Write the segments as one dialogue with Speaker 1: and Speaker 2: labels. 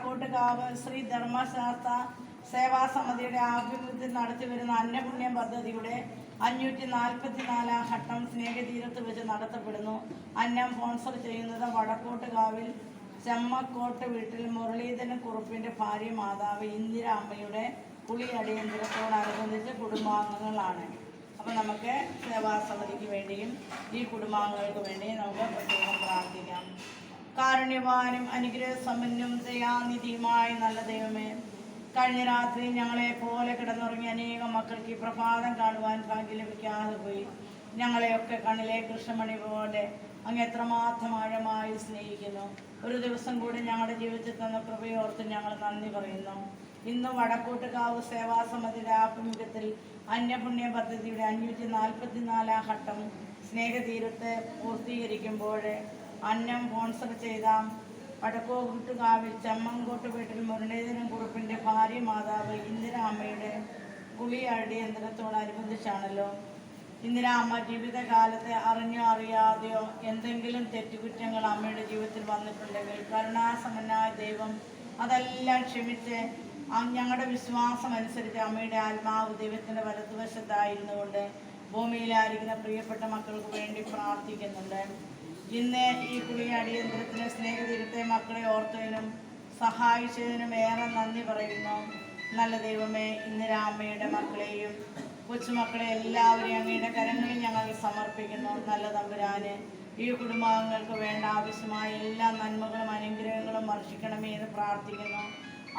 Speaker 1: വടക്കോട്ടുകാവ് ശ്രീ ധർമ്മശാസ്ത്ര സേവാ സമിതിയുടെ ആഭിമുഖ്യത്തിൽ നടത്തിവരുന്ന അന്നപുണ്യം പദ്ധതിയുടെ 544 ഘട്ടം സ്നേഹതീരത്ത് വെച്ച് നടത്തപ്പെടുന്നു. അന്നം സ്പോൺസർ ചെയ്യുന്നത് വടക്കോട്ടുകാവിൽ ചെമ്മക്കോട്ട് വീട്ടിൽ മുരളീധരൻ കുറുപ്പിന്റെ ഭാര്യ മാതാവ് ഇന്ദിര അമ്മയുടെ കുളി അടിയന്തരത്തോടനുബന്ധിച്ച് കുടുംബാംഗങ്ങളാണ്. അപ്പോൾ നമുക്ക് സേവാസമിതിക്ക് വേണ്ടിയും ഈ കുടുംബാംഗങ്ങൾക്ക് വേണ്ടിയും നമുക്ക് പ്രത്യേകം പ്രാർത്ഥിക്കാം. കാരുണ്യവാനും അനുഗ്രഹസമ്പന്നും ദയാനിധിയുമായ നല്ല ദൈവമേ, കഴിഞ്ഞ രാത്രി ഞങ്ങളെ പോലെ കിടന്നുറങ്ങി അനേകം മക്കൾക്ക് ഈ പ്രഭാതം കാണുവാൻ ഭാഗ്യം ലഭിക്കാതെ പോയി. ഞങ്ങളെയൊക്കെ കണ്ണിലെ കൃഷ്ണമണി പോലെ അങ്ങ് എത്രമാത്രം ആഴമായി സ്നേഹിക്കുന്നു. ഒരു ദിവസം കൂടി ഞങ്ങളുടെ ജീവിതത്തിൽ തന്ന കൃപയോർത്ത് ഞങ്ങൾ നന്ദി പറയുന്നു. ഇന്ന് വടക്കോട്ടുകാവ് സേവാസമിതിയുടെ ആഭിമുഖ്യത്തിൽ അന്നപുണ്യ പദ്ധതിയുടെ 544 ഘട്ടം സ്നേഹതീരത്ത് പൂർത്തീകരിക്കുമ്പോൾ അന്നം സ്പോൺസർ ചെയ്ത വടക്കോട്ടുകാവിൽ ചെമ്മങ്കോട്ട് വീട്ടിൽ മുരളീധരൻ കുറുപ്പിന്റെ ഭാര്യ മാതാവ് ഇന്ദിര അമ്മയുടെ കുളി അടിയന്തരത്തോടനുബന്ധിച്ചാണല്ലോ. ഇന്ദിര അമ്മ ജീവിതകാലത്തെ അറിഞ്ഞോ അറിയാതെയോ എന്തെങ്കിലും തെറ്റുകുറ്റങ്ങൾ അമ്മയുടെ ജീവിതത്തിൽ വന്നിട്ടുണ്ടെങ്കിൽ കരുണാസമ്പന്നനായ ദൈവം അതെല്ലാം ക്ഷമിച്ച് ഞങ്ങളുടെ വിശ്വാസം അനുസരിച്ച് അമ്മയുടെ ആത്മാവ് ദൈവത്തിൻ്റെ വലതുവശത്തായിരുന്നു കൊണ്ട് ഭൂമിയിലായിരിക്കുന്ന പ്രിയപ്പെട്ട മക്കൾക്ക് വേണ്ടി പ്രാർത്ഥിക്കുന്നുണ്ട്. ഇന്ന് ഈ കുളി അടിയന്തരത്തിന് സ്നേഹതീരത്തെ മക്കളെ ഓർത്തതിനും സഹായിച്ചതിനും ഏറെ നന്ദി പറയുന്നു. നല്ല ദൈവമേ, ഇന്ദിരാമ്മയുടെ മക്കളെയും കൊച്ചുമക്കളെ എല്ലാവരെയും അങ്ങയുടെ കരങ്ങളിൽ ഞങ്ങൾ സമർപ്പിക്കുന്നു. നല്ല തമ്പുരാന് ഈ കുടുംബാംഗങ്ങൾക്ക് വേണ്ട ആവശ്യമായ എല്ലാ നന്മകളും അനുഗ്രഹങ്ങളും വർഷിക്കണമേ എന്ന് പ്രാർത്ഥിക്കുന്നു.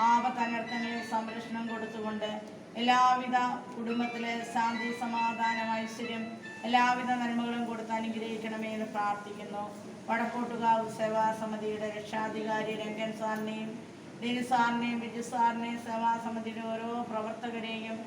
Speaker 1: ആപത്തനർത്ഥങ്ങളിൽ സംരക്ഷണം കൊടുത്തുകൊണ്ട് എല്ലാവിധ കുടുംബത്തിലെ ശാന്തി, സമാധാനം, ഐശ്വര്യം, എല്ലാവിധ നന്മകളും കൊടുത്ത് അനുഗ്രഹിക്കണമേ എന്ന് പ്രാർത്ഥിക്കുന്നു. വടക്കോട്ടുകാവ് സേവാസമിതിയുടെ രക്ഷാധികാരി രംഗൻ സാറിനെയും ഡിനി സാറിനെയും ബിജു സാറിനെയും സേവാസമിതിയുടെ ഓരോ പ്രവർത്തകരെയും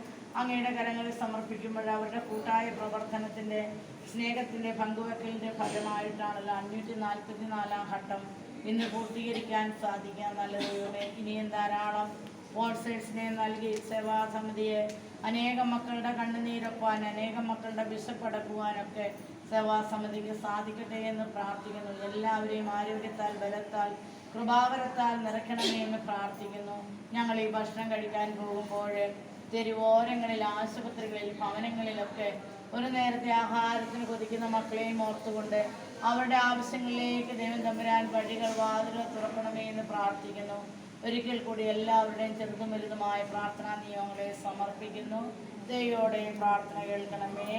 Speaker 1: അങ്ങയുടെ കരങ്ങളിൽ സമർപ്പിക്കുമ്പോൾ അവരുടെ കൂട്ടായ പ്രവർത്തനത്തിൻ്റെ സ്നേഹത്തിൻ്റെ പങ്കുവെക്കലിൻ്റെ ഫലമായിട്ടാണല്ലോ 544 ഘട്ടം ഇന്ന് പൂർത്തീകരിക്കാൻ സാധിക്കുക. നല്ല ദൈവമേ, ഇനിയും ധാരാളം സ്പോൺസേഴ്സിനെ നൽകി സേവാസമിതിയെ അനേകം മക്കളുടെ കണ്ണുനീരൊപ്പാൻ, അനേകം മക്കളുടെ വിശപ്പടക്കുവാനൊക്കെ സേവാസമിതിക്ക് സാധിക്കട്ടെ എന്ന് പ്രാർത്ഥിക്കുന്നു. എല്ലാവരെയും ആരോഗ്യത്താൽ, ബലത്താൽ, കൃപാവരത്താൽ നിറയ്ക്കണമേ എന്ന് പ്രാർത്ഥിക്കുന്നു. ഞങ്ങൾ ഈ ഭക്ഷണം കഴിക്കാൻ പോകുമ്പോൾ തെരുവോരങ്ങളിൽ, ആശുപത്രികളിൽ, ഭവനങ്ങളിലൊക്കെ ഒരു നേരത്തെ ആഹാരത്തിന് കൊതിക്കുന്ന മക്കളെയും ഓർത്തുകൊണ്ട് അവരുടെ ആവശ്യങ്ങളിലേക്ക് ദൈവം തമ്പുരാൻ വഴികൾ, വാതിലുകൾ തുറക്കണമേ എന്ന് പ്രാർത്ഥിക്കുന്നു. ഒരിക്കൽ കൂടി എല്ലാവരുടെയും ചെറുതും വലുതുമായ പ്രാർത്ഥനാ നിയമങ്ങളെ സമർപ്പിക്കുന്നു. ദൈവയോടെ പ്രാർത്ഥന കേൾക്കണമേ.